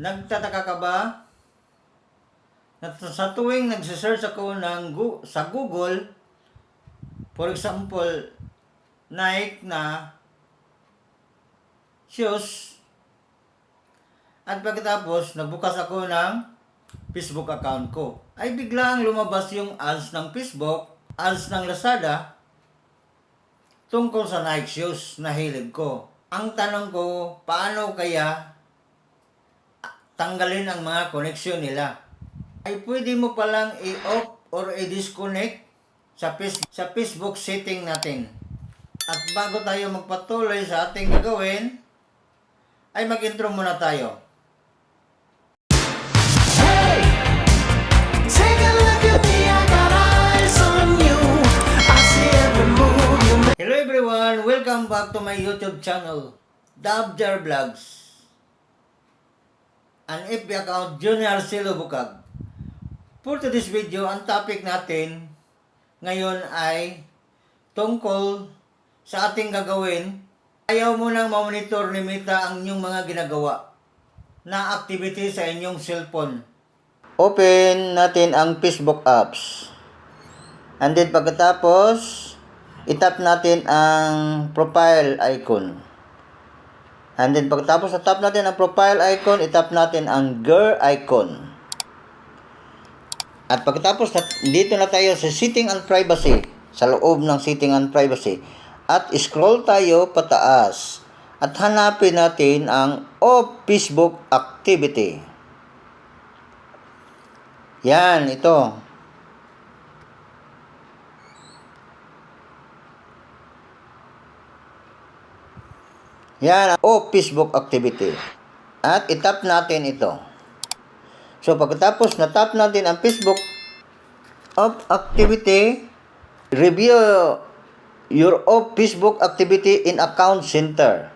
Nagtataka ka ba na sa tuwing nagsisearch ako sa Google, for example, Nike na shoes, at pagkatapos nagbukas ako ng Facebook account ko, ay biglang lumabas yung ads ng Facebook, ads ng Lazada, tungkol sa Nike shoes na hilig ko. Ang tanong ko, paano kaya tanggalin ang mga koneksyon nila? Ay pwede mo palang i-off or i-disconnect sa Facebook setting natin. At bago tayo magpatuloy sa ating gagawin, ay mag-intro muna tayo. Hey, take a look at me, I got eyes on you. I see every move you make. Hello everyone! Welcome back to my YouTube channel, Dabjar Vlogs. An FB account, Junior Silo Bukag. For today's video, ang topic natin ngayon ay tungkol sa ating gagawin. Ayaw mo nang mamonitor ni Meta ang inyong mga ginagawa na activity sa inyong cellphone. Open natin ang Facebook apps. And then pagkatapos, itap natin ang profile icon. And then pagkatapos na-tap natin ang profile icon, itap natin ang gear icon. At pagkatapos, dito na tayo sa setting and privacy, sa loob ng setting and privacy. At scroll tayo pataas. At hanapin natin ang off Facebook activity. Yan, ito. Yan, off Facebook activity. At itap natin ito. So, pagkatapos na-tap natin ang Facebook off activity, review your off Facebook activity in Account Center.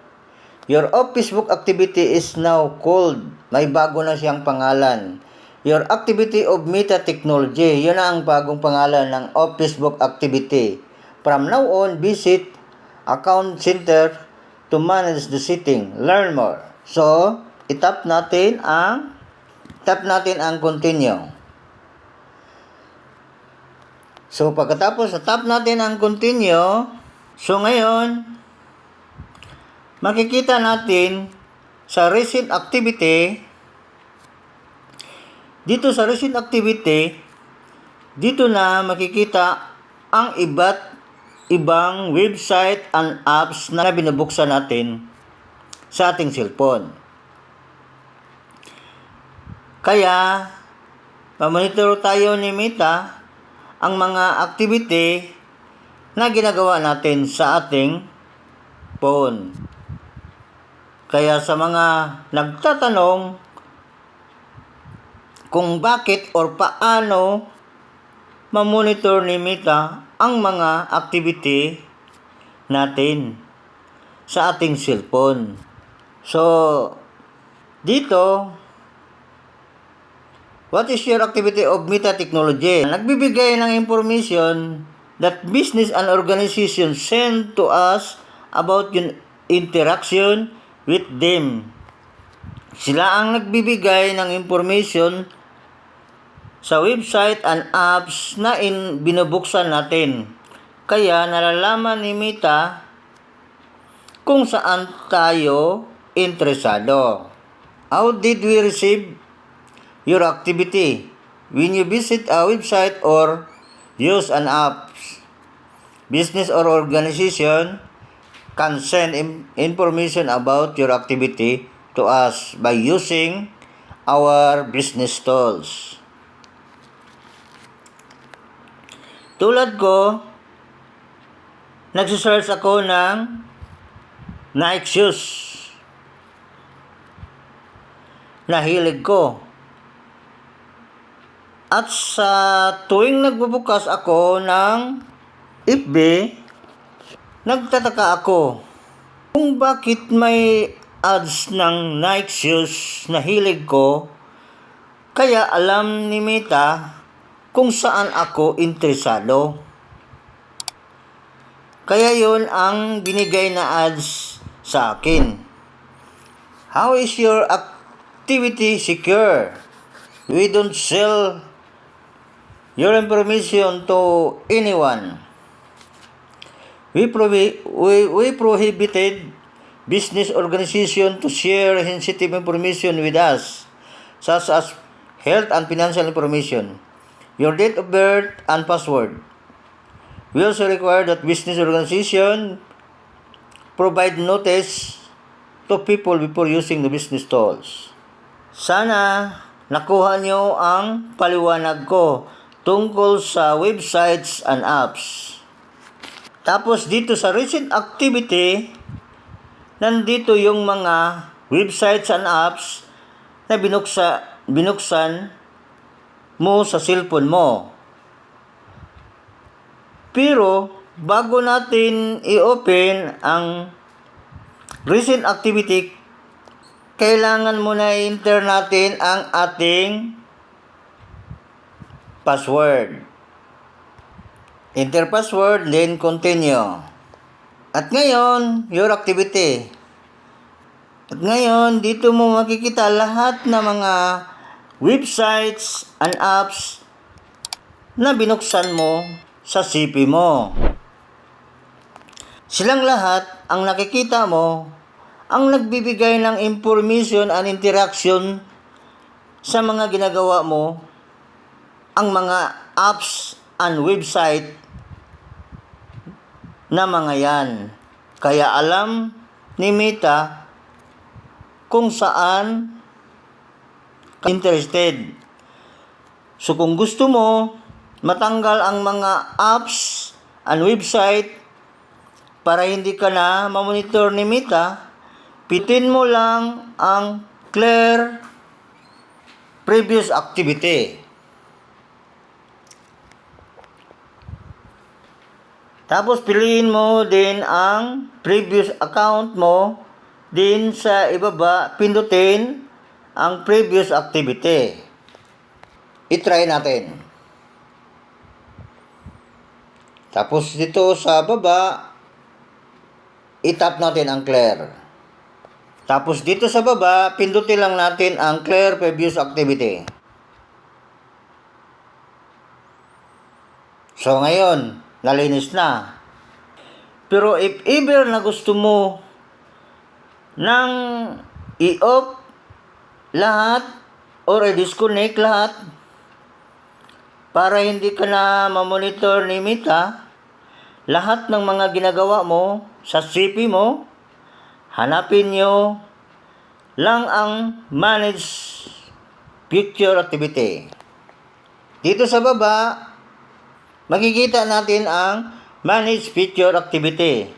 Your off Facebook activity is now called, may bago na siyang pangalan, Your Activity of Meta Technology. Yun ang bagong pangalan ng off Facebook activity. From now on, visit Account Center to manage the setting. Learn more. So, itap natin ang continue. So, pagkatapos tap natin ang continue, so ngayon, makikita natin sa recent activity, dito sa recent activity, dito na makikita ang iba't ibang website and apps na binubuksan natin sa ating cellphone. Kaya, mamonitor tayo ni Meta ang mga activity na ginagawa natin sa ating phone. Kaya sa mga nagtatanong kung bakit or paano mamonitor ni Meta ang mga activity natin sa ating cellphone. So, dito, what is your activity of Meta Technology? Nagbibigay ng information that business and organization send to us about yung interaction with them. Sila ang nagbibigay ng information sa website and apps na binubuksan natin. Kaya nalalaman ni Meta kung saan tayo interesado. How did we receive your activity when you visit a website or use an app? Business or organization can send information about your activity to us by using our business tools. Tulad ko, nagsisearch ako ng Nike shoes na hilig ko. At sa tuwing nagbubukas ako ng FB, nagtataka ako kung bakit may ads ng Nike shoes na hilig ko. Kaya alam ni Meta kung saan ako interesado. Kaya yun ang binigay na ads sa akin. How is your activity secure. We don't sell your information to anyone. We prohibited business organization to share sensitive information with us, such as health and financial information, your date of birth and password. We also require that business organization provide notice to people before using the business tools. Sana nakuha nyo ang paliwanag ko tungkol sa websites and apps. Tapos dito sa recent activity, nandito yung mga websites and apps na binuksan mo sa cellphone mo. Pero bago natin i-open ang recent activity, kailangan muna i-enter natin ang ating password. Enter password, then continue. At ngayon, your activity. At ngayon, dito mo makikita lahat ng mga websites and apps na binuksan mo sa CP mo. Silang lahat, ang nakikita mo, ang nagbibigay ng information and interaction sa mga ginagawa mo, ang mga apps and website na mga yan. Kaya alam ni Meta kung saan ka interested. So kung gusto mo matanggal ang mga apps and website para hindi ka na mamonitor ni Meta, pitin mo lang ang clear previous activity. Tapos piliin mo din ang previous account mo, din sa ibaba pindutin ang previous activity. I-try natin. Tapos dito sa baba, i-tap natin ang clear. Tapos dito sa baba, pindutin lang natin ang clear previous activity. So ngayon, nalinis na. Pero if ever na gusto mo nang i-off lahat or i-disconnect lahat para hindi ka na mamonitor ni Meta, lahat ng mga ginagawa mo sa CP mo, hanapin nyo lang ang Manage Future Activity. Dito sa baba, makikita natin ang Manage Future Activity.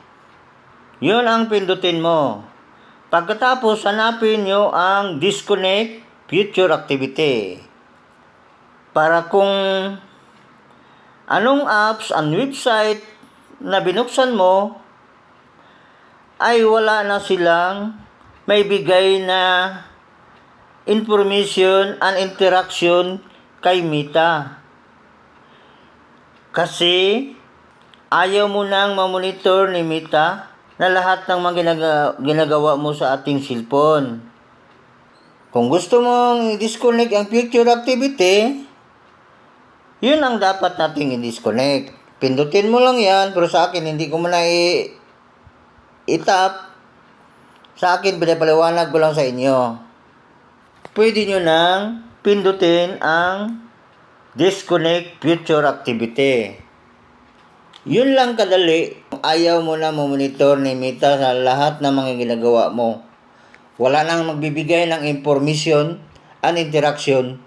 Yun ang pindutin mo. Pagkatapos, hanapin nyo ang Disconnect Future Activity. Para kung anong apps and website na binuksan mo, ay wala na silang may bigay na information and interaction kay Meta. Kasi ayaw mo nang mamonitor ni Meta na lahat ng mga ginagawa mo sa ating cellphone. Kung gusto mong i-disconnect ang future activity, yun ang dapat nating i-disconnect. Pindutin mo lang yan, pero sa akin hindi ko muna i-tap. Sa akin, pinapaliwanag ko lang sa inyo. Pwede nyo nang pindutin ang Disconnect Future Activity. Yun lang kadali. Ayaw mo na mamonitor ni Meta sa lahat ng mga ginagawa mo. Wala nang magbibigay ng information and interaction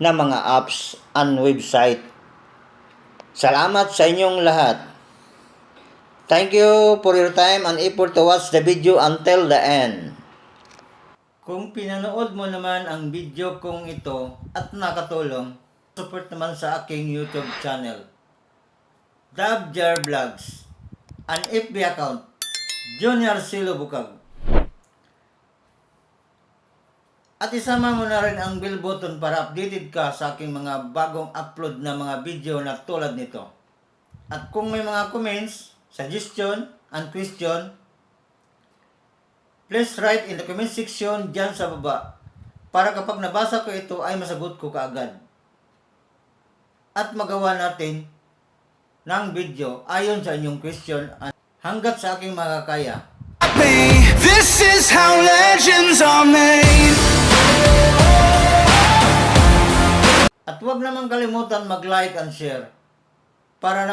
na mga apps and website. Salamat sa inyong lahat. Thank you for your time and effort to watch the video until the end. Kung pinanood mo naman ang video kong ito at nakatulong, support naman sa aking YouTube channel, Dabjar Vlogs, an FB account, Junior Silo Bukag. At isama mo na rin ang bell button para updated ka sa aking mga bagong upload na mga video na tulad nito. At kung may mga comments, suggestion, and question, please write in the comment section dyan sa baba. para kapag nabasa ko ito ay masagot ko kaagad. At magawa natin ng video ayon sa inyong question hanggat sa aking makakaya. This is how legends are made. At huwag naman kalimutan mag-like and share para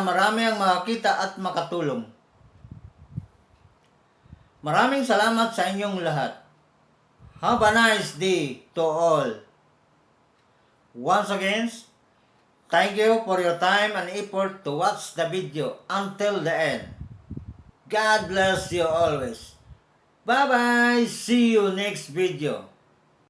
marami ang makakita at makatulong. Maraming salamat sa inyong lahat. Have a nice day to all. Once again, thank you for your time and effort to watch the video until the end. God bless you always. Bye-bye. See you next video.